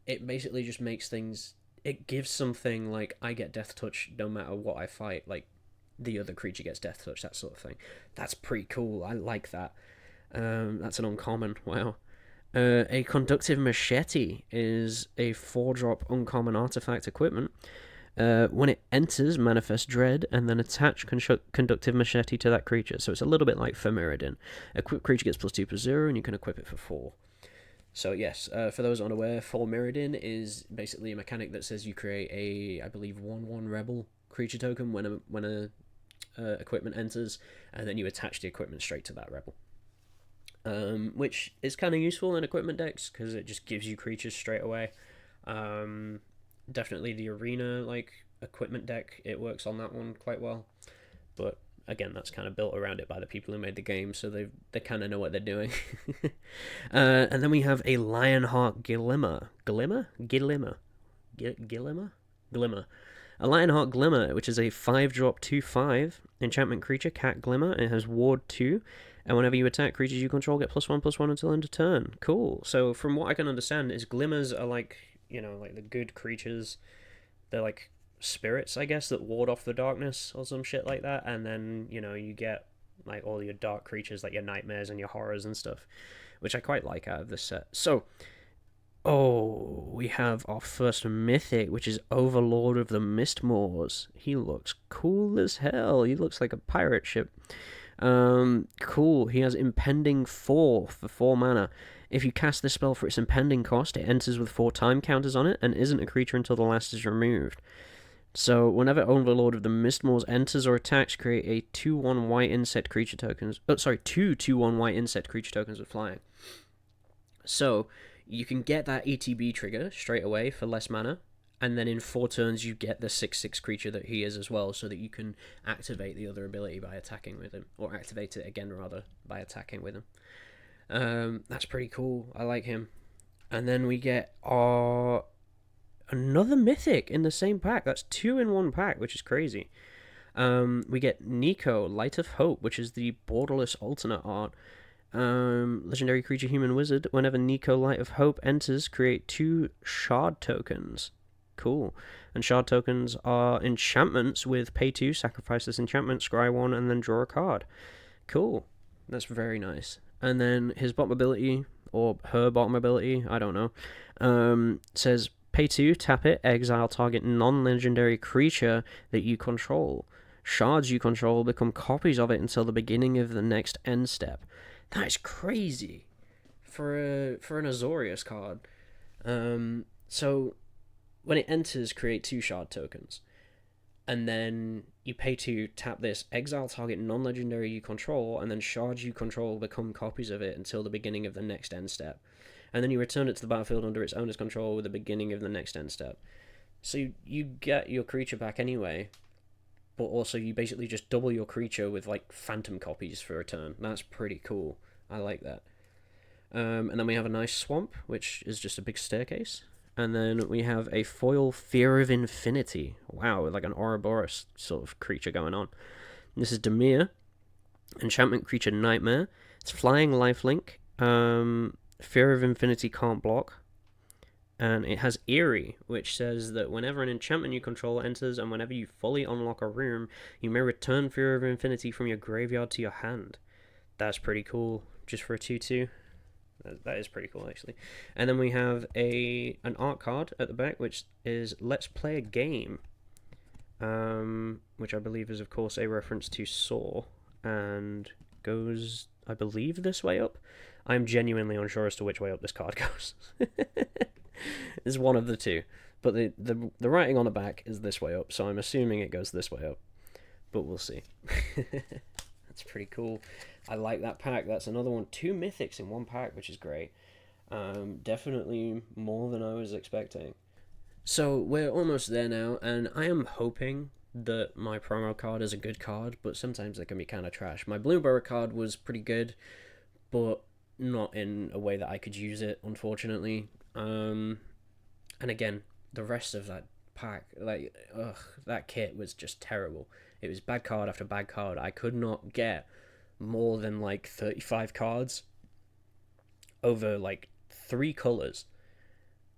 it basically just makes things... It gives something like, I get Death Touch no matter what I fight. Like, the other creature gets Death Touch, that sort of thing. That's pretty cool. I like that. That's an uncommon. Wow. A Conductive Machete is a 4-drop uncommon artifact equipment. When it enters, Manifest Dread, and then attach Conductive Machete to that creature. So it's a little bit like Mirrodin. Equipped creature gets +2/+0, and you can equip it for 4. So yes, for those unaware, Mirrodin is basically a mechanic that says you create a, I believe, 1/1 Rebel creature token when a equipment enters, and then you attach the equipment straight to that Rebel. Which is kind of useful in equipment decks, because it just gives you creatures straight away. Definitely the Arena, like, equipment deck, it works on that one quite well. But again, that's kind of built around it by the people who made the game, so they kind of know what they're doing. And then we have a Lionheart Glimmer. Glimmer? Glimmer. A Lionheart Glimmer, which is a 5-drop 2/5 enchantment creature, Cat Glimmer. It has Ward 2, and whenever you attack creatures you control, get +1/+1 until end of turn. Cool. So from what I can understand, is Glimmers are like, you know, like the good creatures. They're like spirits, I guess, that ward off the darkness or some shit like that, and then, you know, you get like all your dark creatures, like your nightmares and your horrors and stuff, which I quite like out of this set. So, we have our first mythic, which is Overlord of the Mistmoors. He looks cool as hell. He looks like a pirate ship. Cool. He has Impending 4 for 4 mana. If you cast this spell for its impending cost, it enters with 4 time counters on it and isn't a creature until the last is removed. So whenever Overlord of the Mistmoors enters or attacks, create a 2/1 white insect creature tokens. Two 2/1 white insect creature tokens with flying. So you can get that ETB trigger straight away for less mana, and then in 4 turns you get the 6/6 creature that he is as well, so that you can activate the other ability by attacking with him, or activate it again rather by attacking with him. That's pretty cool. I like him. And then we get our another mythic in the same pack. That's 2 in 1 pack, which is crazy. We get Nico, Light of Hope, which is the borderless alternate art. Legendary creature, human wizard. Whenever Nico, Light of Hope enters, create 2 shard tokens. Cool. And shard tokens are enchantments with pay 2, sacrifice this enchantment, scry 1, and then draw a card. Cool. That's very nice. And then his bottom ability, or her bottom ability, I don't know, says pay 2, tap it, exile target non-legendary creature that you control. Shards you control become copies of it until the beginning of the next end step. That is crazy for an Azorius card. So when it enters, create 2 shard tokens. And then you pay 2, tap this, exile target non-legendary you control, and then shards you control become copies of it until the beginning of the next end step. And then you return it to the battlefield under its owner's control with the beginning of the next end step. So you get your creature back anyway, but also you basically just double your creature with like phantom copies for a turn. That's pretty cool. I like that. And then we have a nice swamp, which is just a big staircase. And then we have a foil Fear of Infinity. Wow, like an Ouroboros sort of creature going on. And this is Demir, enchantment creature Nightmare. It's flying lifelink. Fear of Infinity can't block. And it has Eerie, which says that whenever an enchantment you control enters and whenever you fully unlock a room, you may return Fear of Infinity from your graveyard to your hand. That's pretty cool, just for a 2/2. That is pretty cool, actually. And then we have an art card at the back, which is Let's Play a Game, which I believe is, of course, a reference to Saw, and goes, I believe, this way up. I'm genuinely unsure as to which way up this card goes. It's one of the two, but the writing on the back is this way up, so I'm assuming it goes this way up, but we'll see. That's pretty cool. I like that pack. That's another one. 2 mythics in 1 pack, which is great. Definitely more than I was expecting. So we're almost there now, and I am hoping that my promo card is a good card, but sometimes they can be kind of trash. My Blueberry card was pretty good, but not in a way that I could use it, unfortunately. And again, the rest of that pack, like, that kit was just terrible. It was bad card after bad card. I could not get more than like 35 cards over like 3 colors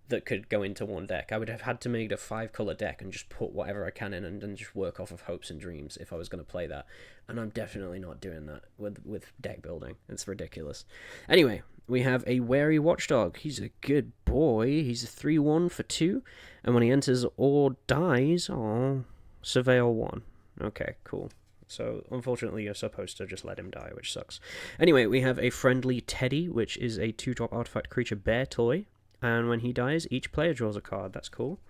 that could go into one deck. I would have had to make a 5-color deck and just put whatever I can in and then just work off of hopes and dreams if I was going to play that. And I'm definitely not doing that with deck building. It's ridiculous. Anyway, we have a Wary Watchdog. He's a good boy. He's a 3/1 for 2. And when he enters or dies, Surveil 1. Okay, cool. So, unfortunately, you're supposed to just let him die, which sucks. Anyway, we have a Friendly Teddy, which is a 2-drop artifact creature bear toy. And when he dies, each player draws a card. That's cool.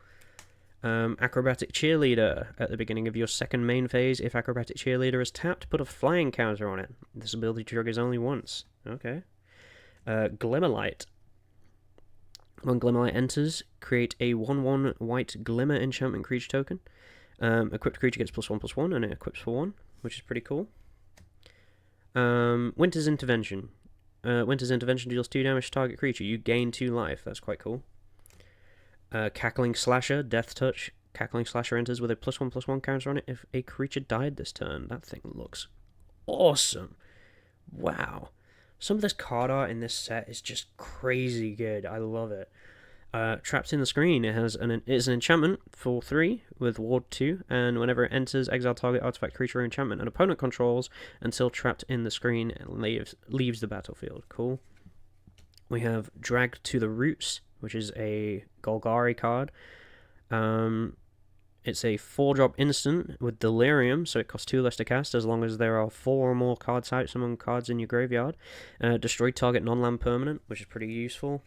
Acrobatic Cheerleader. At the beginning of your second main phase, if Acrobatic Cheerleader is tapped, put a flying counter on it. This ability triggers only once. Okay. Glimmerlight. When Glimmerlight enters, create a 1/1 white Glimmer enchantment creature token. Equipped creature gets +1/+1, and it equips for 1, which is pretty cool. Winter's Intervention. Winter's Intervention deals 2 damage to target creature. You gain 2 life. That's quite cool. Cackling Slasher, Death Touch. Cackling Slasher enters with a +1/+1 counter on it if a creature died this turn. That thing looks awesome. Wow. Some of this card art in this set is just crazy good. I love it. Trapped in the Screen. It's an enchantment for 3 with Ward 2, and whenever it enters, exile target artifact, creature, or enchantment an opponent controls until Trapped in the Screen leaves the battlefield. Cool. We have Dragged to the Roots, which is a Golgari card. It's a 4-drop instant with Delirium, so it costs 2 less to cast as long as there are 4 or more card types among cards in your graveyard. Destroy target non-land permanent, which is pretty useful.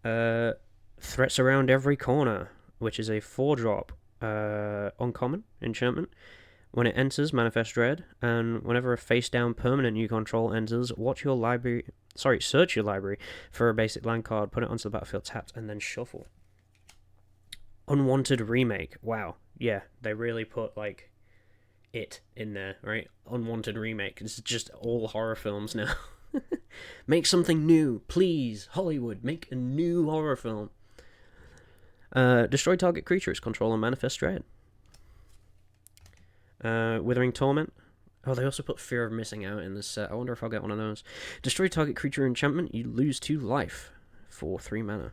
Threats Around Every Corner, which is a 4-drop uncommon enchantment. When it enters, Manifest Dread, and whenever a face-down permanent you control enters, search your library for a basic land card, put it onto the battlefield tapped, and then shuffle. Unwanted remake. Wow. Yeah, they really put like it in there, right? Unwanted remake. It's just all horror films now. Make something new, please, Hollywood. Make a new horror film. Destroy target creatures. Control and manifest dread. Withering Torment. Oh, they also put Fear of Missing Out in this set. I wonder if I'll get one of those. Destroy target creature enchantment. You lose 2 life for 3 mana.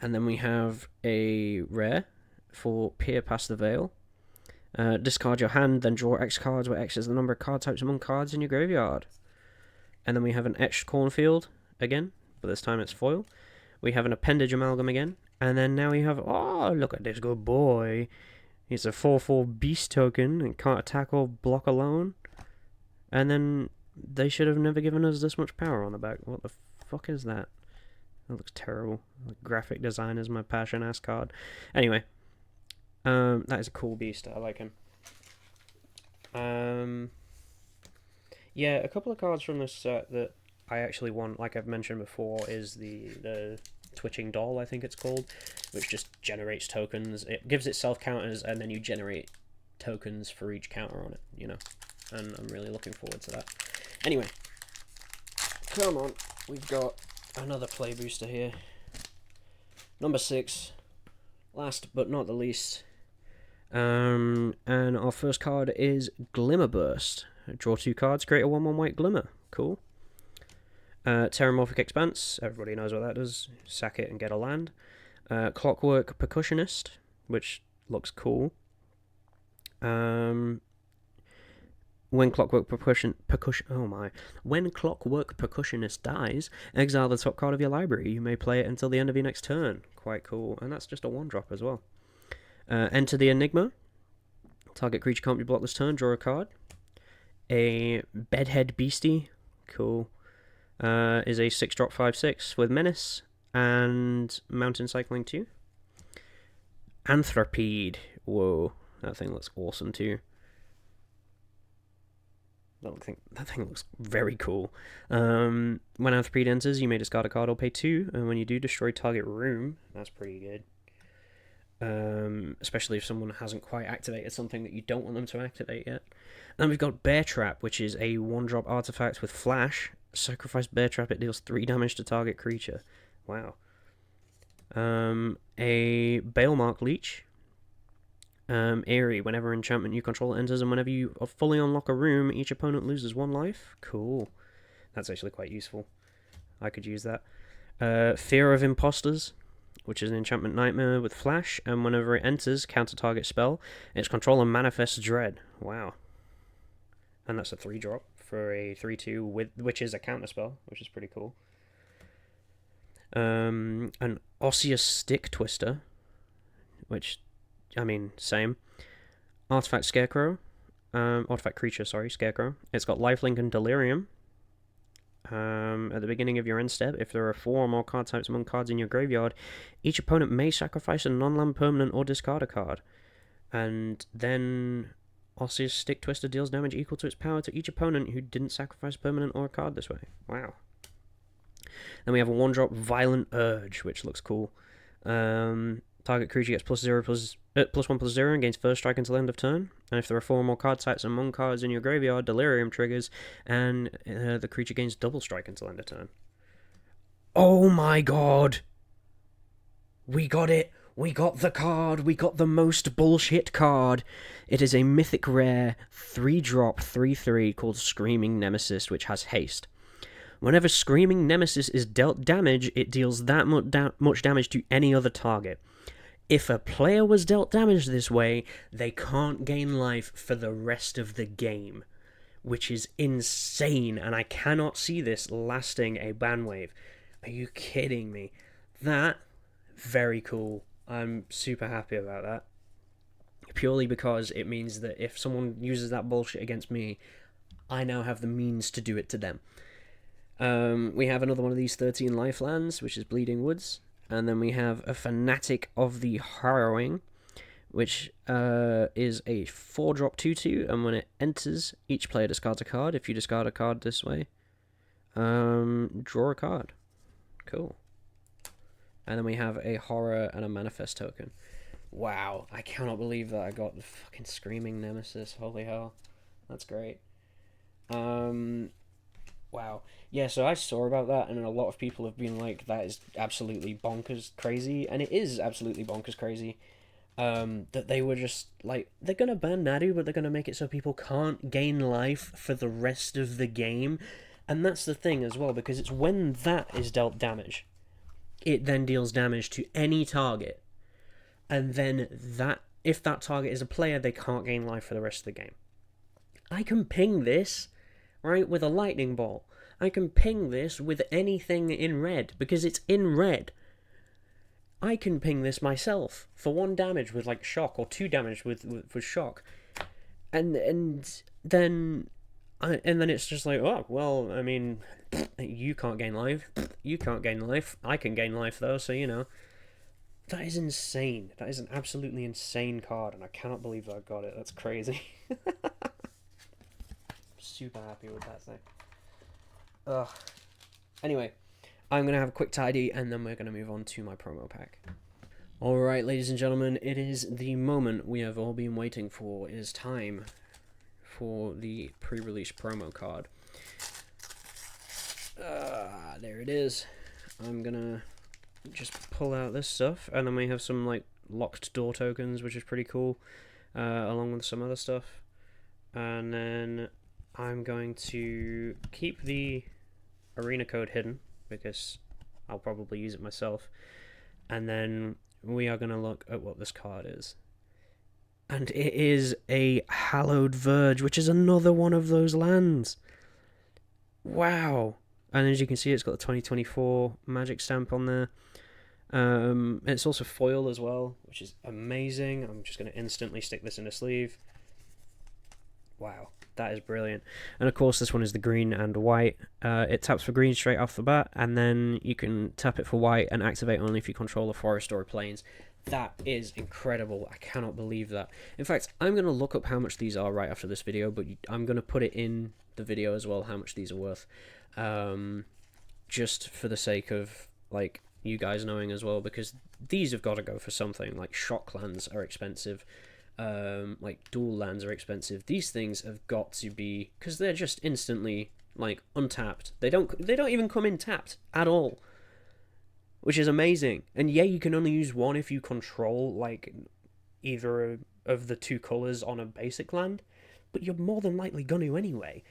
And then we have a rare for Peer Past the Veil. Discard your hand, then draw X cards, where X is the number of card types among cards in your graveyard. And then we have an Etched Cornfield again, but this time it's foil. We have an Appendage Amalgam again. And then now we have, oh, look at this good boy. He's a 4/4 beast token and can't attack or block alone. And then they should have never given us this much power on the back. What the fuck is that? That looks terrible. The graphic design is my passion-ass card. Anyway, that is a cool beast. I like him. Yeah, a couple of cards from this set that I actually want, like I've mentioned before, is the Twitching Doll, I think it's called, which just generates tokens. It gives itself counters, and then you generate tokens for each counter on it, you know. And I'm really looking forward to that. Anyway, come on. We've got another play booster here. Number 6. Last but not the least. And our first card is Glimmer Burst. Draw 2 cards, create a 1/1 white Glimmer. Cool. Terramorphic Expanse, everybody knows what that does. Sack it and get a land. Clockwork Percussionist, which looks cool. When Clockwork Percussionist dies, exile the top card of your library. You may play it until the end of your next turn. Quite cool, and that's just a 1-drop as well. Enter the Enigma. Target creature can't be blocked this turn. Draw a card. A Bedhead Beastie, cool. Is a 6-drop 5/6 with Menace and Mountain Cycling 2. Anthropede, whoa, that thing looks awesome too. That thing looks very cool. When Anthropede enters, you may discard a card or pay 2, and when you do, destroy target room. That's pretty good. Especially if someone hasn't quite activated something that you don't want them to activate yet. Then we've got Bear Trap, which is a 1-drop artifact with flash. Sacrifice Bear Trap, it deals 3 damage to target creature. Wow. A Balemark Leech. Eerie, whenever enchantment you control enters and whenever you fully unlock a room, each opponent loses 1 life. Cool. That's actually quite useful. I could use that. Fear of Imposters, which is an enchantment nightmare with flash, and whenever it enters, counter target spell. Its controller manifests dread. Wow. And that's a 3-drop for a 3/2 which is a counter spell, which is pretty cool. An Osseous Stick Twister, which, I mean, same. Artifact Scarecrow. Artifact Creature, sorry, Scarecrow. It's got Lifelink and Delirium. At the beginning of your end step, if there are 4 or more card types among cards in your graveyard, each opponent may sacrifice a non-land permanent or discard a card. And then Osseous Stick Twister deals damage equal to its power to each opponent who didn't sacrifice permanent or a card this way. Wow. Then we have a 1-drop Violent Urge, which looks cool. Target creature gets +1/+0 and gains first strike until end of turn. And if there are 4 or more card types among cards in your graveyard, Delirium triggers, and the creature gains double strike until end of turn. Oh my god! We got it! We got the card! We got the most bullshit card! It is a mythic rare 3-drop 3/3 called Screaming Nemesis, which has haste. Whenever Screaming Nemesis is dealt damage, it deals that much damage to any other target. If a player was dealt damage this way, they can't gain life for the rest of the game, which is insane, and I cannot see this lasting a ban wave. Are you kidding me? That, very cool. I'm super happy about that. Purely because it means that if someone uses that bullshit against me, I now have the means to do it to them. We have another one of these 13 life lands, which is Bleeding Woods. And then we have a Fanatic of the Harrowing, which is a 4-drop 2/2, and when it enters, each player discards a card. If you discard a card this way, draw a card. Cool. And then we have a Horror and a Manifest token. Wow, I cannot believe that I got the fucking Screaming Nemesis. Holy hell. That's great. Um, wow. Yeah, so I saw about that, and a lot of people have been like, that is absolutely bonkers crazy, and it is absolutely bonkers crazy. That they were just like, they're gonna ban Nadu, but they're gonna make it so people can't gain life for the rest of the game. And that's the thing as well, because it's when that is dealt damage, it then deals damage to any target. And then that, if that target is a player, they can't gain life for the rest of the game. I can ping this, right, with a lightning bolt. I can ping this with anything in red, because it's in red. I can ping this myself for 1 damage with like shock, or 2 damage with shock, and then and then it's just like, oh well, I mean, you can't gain life, you can't gain life, I can gain life though, so that is insane. That is an absolutely insane card, and I cannot believe that I got it. That's crazy. Super happy with that thing. Ugh. Anyway, I'm going to have a quick tidy, and then we're going to move on to my promo pack. Alright, ladies and gentlemen, it is the moment we have all been waiting for. It is time for the pre-release promo card. There it is. I'm going to just pull out this stuff, and then we have some like locked door tokens, which is pretty cool, along with some other stuff. And then I'm going to keep the arena code hidden, because I'll probably use it myself. And then we are going to look at what this card is. And it is a Hallowed Verge, which is another one of those lands. Wow. And as you can see, it's got the 2024 magic stamp on there. It's also foil as well, which is amazing. I'm just going to instantly stick this in a sleeve. Wow, that is brilliant. And of course, this one is the green and white. It taps for green straight off the bat, and then you can tap it for white and activate only if you control a forest or a plains. That is incredible. I cannot believe that. In fact, I'm going to look up how much these are right after this video, but I'm going to put it in the video as well, how much these are worth. Just for the sake of, like, you guys knowing as well, because these have got to go for something. Like, shock lands are expensive. Like, dual lands are expensive. These things have got to be, because they're just instantly, like, untapped. They don't even come in tapped at all, which is amazing. And yeah, you can only use one if you control, like, either of the 2 colors on a basic land, but you're more than likely going to anyway.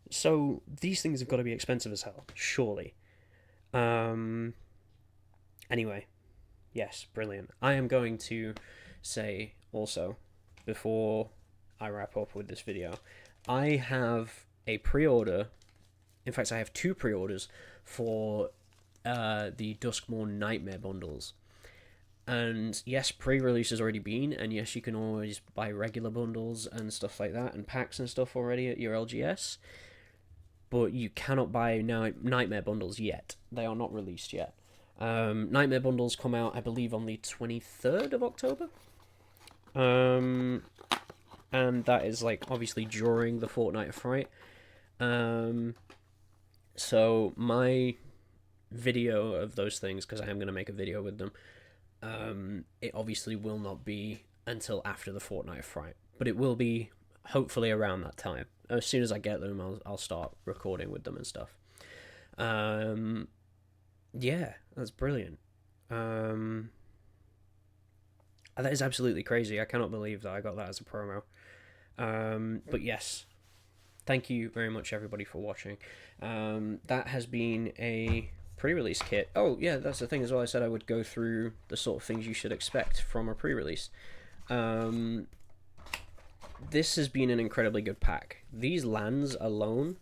So these things have got to be expensive as hell, surely. Anyway, yes, brilliant. I am going to say also, before I wrap up with this video, I have a pre-order. In fact, I have 2 pre-orders for the Duskmourn Nightmare bundles. And yes, pre-release has already been, and yes, you can always buy regular bundles and stuff like that, and packs and stuff already at your LGS. But you cannot buy Nightmare bundles yet. They are not released yet. Nightmare bundles come out, I believe, on the 23rd of October. And that is, like, obviously during the Fortnight of Fright. So my video of those things, because I am going to make a video with them, it obviously will not be until after the Fortnight of Fright, but it will be hopefully around that time. As soon as I get them, I'll start recording with them and stuff. Yeah, that's brilliant. That is absolutely crazy. I cannot believe that I got that as a promo. But yes, thank you very much, everybody, for watching. That has been a pre-release kit. Oh, yeah, that's the thing as well. I said I would go through the sort of things you should expect from a pre-release. This has been an incredibly good pack. These lands alone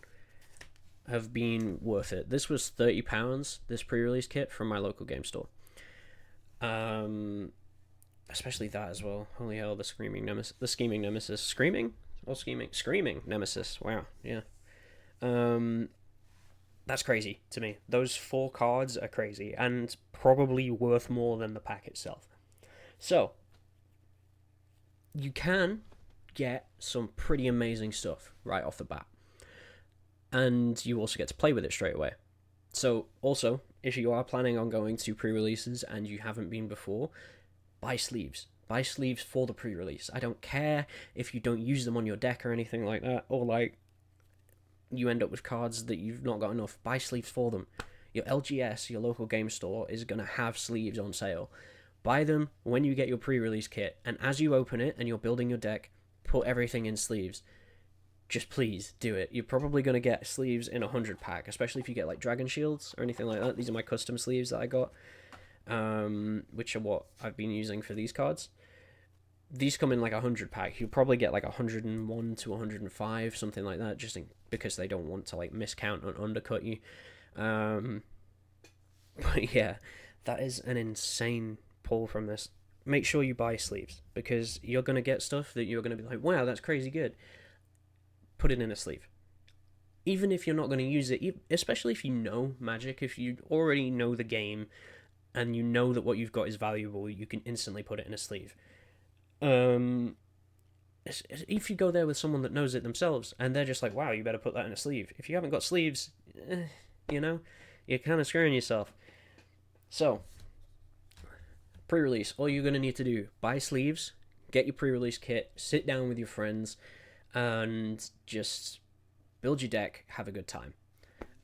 have been worth it. This was £30, this pre-release kit, from my local game store. Especially that as well. Holy hell, the Scheming Nemesis. Screaming? Or Scheming? Screaming Nemesis. Wow, yeah. That's crazy to me. Those 4 cards are crazy, and probably worth more than the pack itself. So, you can get some pretty amazing stuff right off the bat. And you also get to play with it straight away. So, also, if you are planning on going to pre-releases and you haven't been before, buy sleeves. Buy sleeves for the pre-release. I don't care if you don't use them on your deck or anything like that, or like you end up with cards that you've not got enough. Buy sleeves for them. Your LGS, your local game store, is going to have sleeves on sale. Buy them when you get your pre-release kit, and as you open it and you're building your deck, put everything in sleeves. Just please do it. You're probably going to get sleeves in a 100 pack, especially if you get like Dragon Shields or anything like that. These are my custom sleeves that I got, which are what I've been using for these cards. These come in like a 100 pack. You'll probably get like 101 to 105, something like that, because they don't want to like miscount and undercut you. But yeah, that is an insane pull from this. Make sure you buy sleeves, because you're going to get stuff that you're going to be like, wow, that's crazy good. Put it in a sleeve. Even if you're not going to use it, especially if you know Magic, if you already know the game and you know that what you've got is valuable, you can instantly put it in a sleeve. If you go there with someone that knows it themselves and they're just like, wow, you better put that in a sleeve. If you haven't got sleeves, you're kind of screwing yourself. So, pre-release, all you're going to need to do, buy sleeves, get your pre-release kit, sit down with your friends, and just build your deck, have a good time.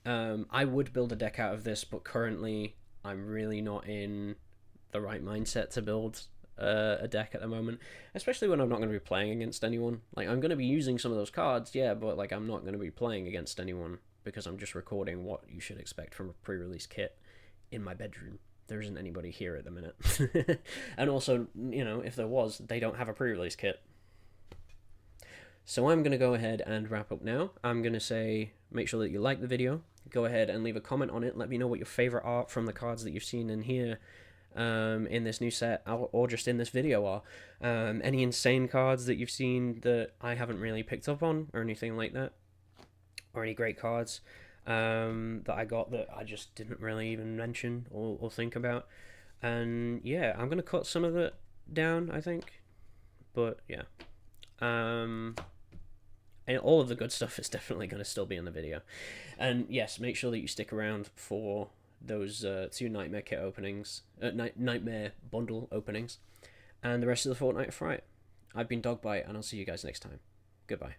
I would build a deck out of this, but currently I'm really not in the right mindset to build a deck at the moment, especially when I'm not going to be playing against anyone. Like, I'm going to be using some of those cards, yeah, but like I'm not going to be playing against anyone, because I'm just recording what you should expect from a pre-release kit in my bedroom. There isn't anybody here at the minute. And also, if there was, they don't have a pre-release kit. So I'm going to go ahead and wrap up now. I'm going to say, make sure that you like the video. Go ahead and leave a comment on it. Let me know what your favorite art from the cards that you've seen in here, in this new set, or just in this video are. Any insane cards that you've seen that I haven't really picked up on, or anything like that. Or any great cards that I got that I just didn't really even mention or think about. And yeah, I'm going to cut some of it down, I think. But yeah. And all of the good stuff is definitely going to still be in the video. And yes, make sure that you stick around for those 2 Nightmare kit openings, Nightmare bundle openings, and the rest of the Fortnite Fright. I've been Dogbite, and I'll see you guys next time. Goodbye.